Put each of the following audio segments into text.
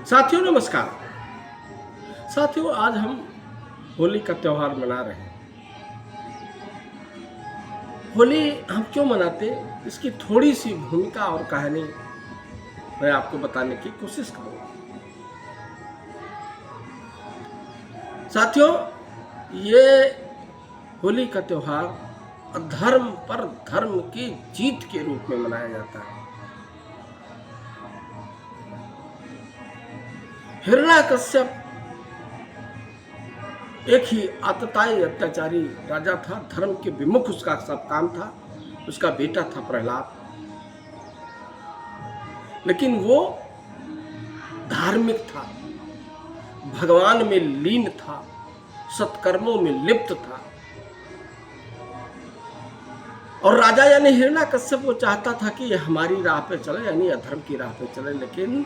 साथियों नमस्कार। साथियों आज हम होली का त्यौहार मना रहे हैं। होली हम क्यों मनाते, इसकी थोड़ी सी भूमिका और कहानी मैं आपको बताने की कोशिश करूंगा। साथियों ये होली का त्यौहार अधर्म पर धर्म की जीत के रूप में मनाया जाता है। हिरण्यकश्यप एक ही आतताई अत्याचारी राजा था, धर्म के विमुख उसका सब काम था। उसका बेटा था प्रहलाद, लेकिन वो धार्मिक था, भगवान में लीन था, सत्कर्मों में लिप्त था। और राजा यानी हिरण्यकश्यप वो चाहता था कि ये हमारी राह पे चले, यानी अधर्म की राह पे चले, लेकिन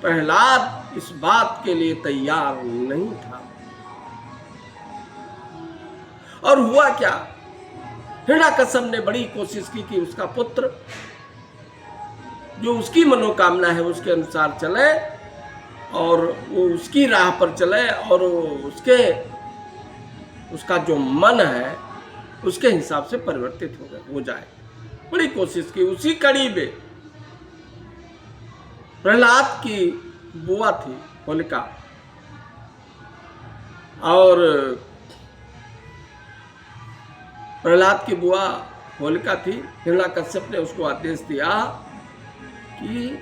प्रहलाद इस बात के लिए तैयार नहीं था। और हुआ क्या, हिरण्यकश्यप ने बड़ी कोशिश की कि उसका पुत्र जो उसकी मनोकामना है उसके अनुसार चले और वो उसकी राह पर चले और उसका जो मन है उसके हिसाब से परिवर्तित हो जाए। बड़ी कोशिश की। उसी कड़ी में प्रहलाद की बुआ थी होलिका, और प्रहलाद की बुआ होलिका थी। हिरण्यकश्यप ने उसको आदेश दिया कि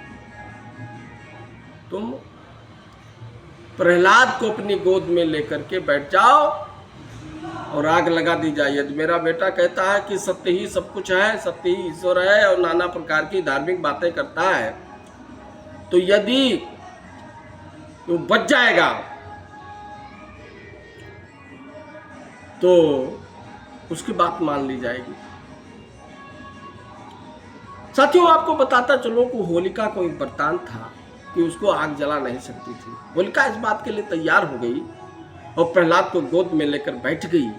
तुम प्रहलाद को अपनी गोद में लेकर के बैठ जाओ और आग लगा दी जाए। यदि मेरा बेटा कहता है कि सत्य ही सब कुछ है, सत्य ही ईश्वर है और नाना प्रकार की धार्मिक बातें करता है, तो यदि वो बच जाएगा तो उसकी बात मान ली जाएगी। साथियों आपको बताता चलो कि होलिका को एक वरदान था कि उसको आग जला नहीं सकती थी। होलिका इस बात के लिए तैयार हो गई और प्रहलाद को गोद में लेकर बैठ गई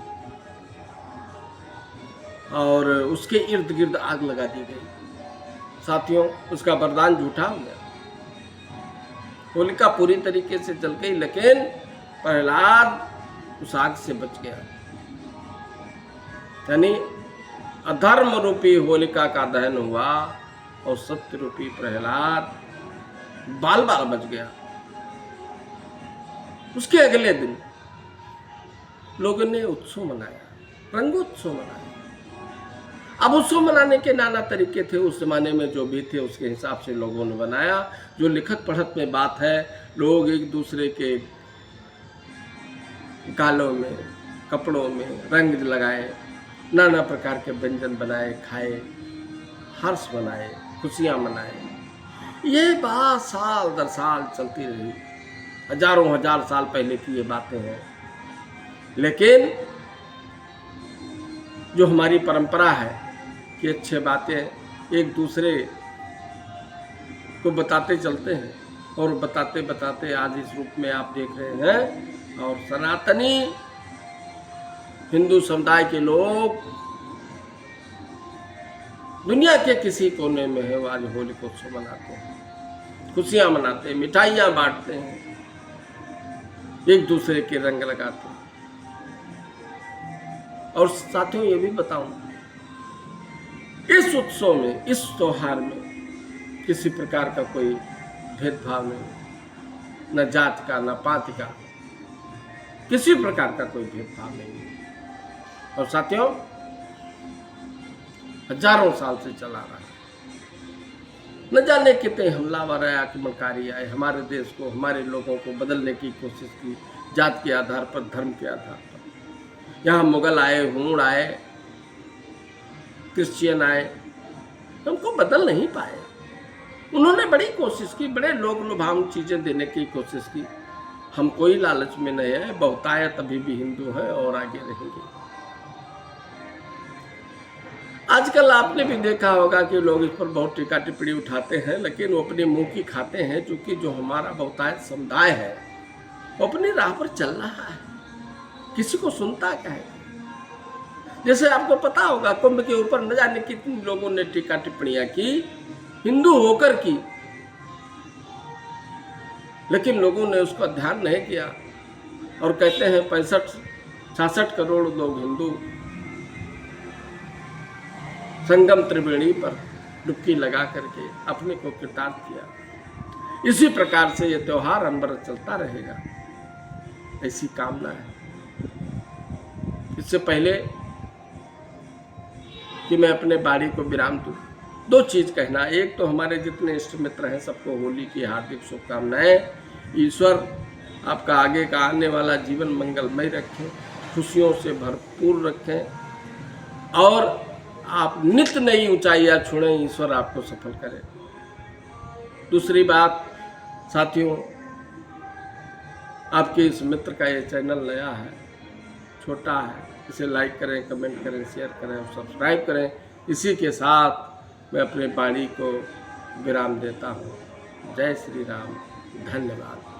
और उसके इर्द गिर्द आग लगा दी गई। साथियों उसका वरदान झूठा हो गया। होलिका पूरी तरीके से जल गई, लेकिन प्रहलाद उस आग से बच गया। यानी अधर्म रूपी होलिका का दहन हुआ और सत्य रूपी प्रहलाद बाल बाल बच गया। उसके अगले दिन लोगों ने उत्सव मनाया, रंगोत्सव मनाया। अब उत्सव मनाने के नाना तरीके थे, उस जमाने में जो भी थे उसके हिसाब से लोगों ने बनाया। जो लिखत पढ़त में बात है, लोग एक दूसरे के गालों में, कपड़ों में रंग लगाए, नाना प्रकार के व्यंजन बनाए, खाए, हर्ष मनाए, खुशियां मनाए। ये बात साल दर साल चलती रही। हजारों हजार साल पहले की ये बातें हैं। लेकिन जो हमारी परंपरा है कि अच्छे बातें एक दूसरे को बताते चलते हैं और बताते बताते आज इस रूप में आप देख रहे हैं। और सनातनी हिंदू समुदाय के लोग दुनिया के किसी कोने में है, वो आज होली को उत्सव मनाते हैं, खुशियां मनाते हैं, मिठाइयां बांटते हैं, एक दूसरे के रंग लगाते हैं। और साथियों ये भी बताऊं, इस उत्सव में, इस त्योहार में किसी प्रकार का कोई भेदभाव नहीं, न जात का, न पात का, किसी प्रकार का कोई भेदभाव नहीं। और साथियों हजारों साल से चला रहा है। न जाने कितने हमलावर आए, आक्रमणकारी आए, हमारे देश को, हमारे लोगों को बदलने की कोशिश की, जात के आधार पर, धर्म के आधार पर। यहाँ मुगल आए, हुण आए, क्रिश्चियन आए, हमको बदल नहीं पाए। उन्होंने बड़ी कोशिश की, बड़े लोग लुभावनी चीजें देने की कोशिश की। हम कोई लालच में नहीं है, बहुतायत अभी भी हिंदू है और आगे रहेंगे। आजकल आपने भी देखा होगा कि लोग इस पर बहुत टीका टिप्पणी उठाते हैं, लेकिन वो अपने मुंह की खाते हैं, क्योंकि जो हमारा बहुतायत समुदाय है वो अपनी राह पर चल रहा है, किसी को सुनता क्या है। जैसे आपको पता होगा कुंभ के ऊपर न जाने कितने लोगों ने टीका टिप्पणियां की, हिंदू होकर की, लेकिन लोगों ने उसका ध्यान नहीं किया और कहते हैं 65-66 करोड़ लोग हिंदू संगम त्रिवेणी पर डुबकी लगा करके अपने को कृतार्थ किया। इसी प्रकार से ये त्योहार अनवरत चलता रहेगा, ऐसी कामना है। इससे पहले कि मैं अपने बाणी को विराम दूं, 2 चीज कहना। एक तो हमारे जितने इष्ट मित्र हैं सबको होली की हार्दिक शुभकामनाएं। ईश्वर आपका आगे का आने वाला जीवन मंगलमय रखें, खुशियों से भरपूर रखें और आप नित्य नई ऊंचाइयां छुएं, ईश्वर आपको सफल करे। दूसरी बात साथियों, आपके इस मित्र का ये चैनल नया है, छोटा है, इसे लाइक करें, कमेंट करें, शेयर करें और सब्सक्राइब करें। इसी के साथ मैं अपने वाणी को विराम देता हूँ। जय श्री राम, धन्यवाद।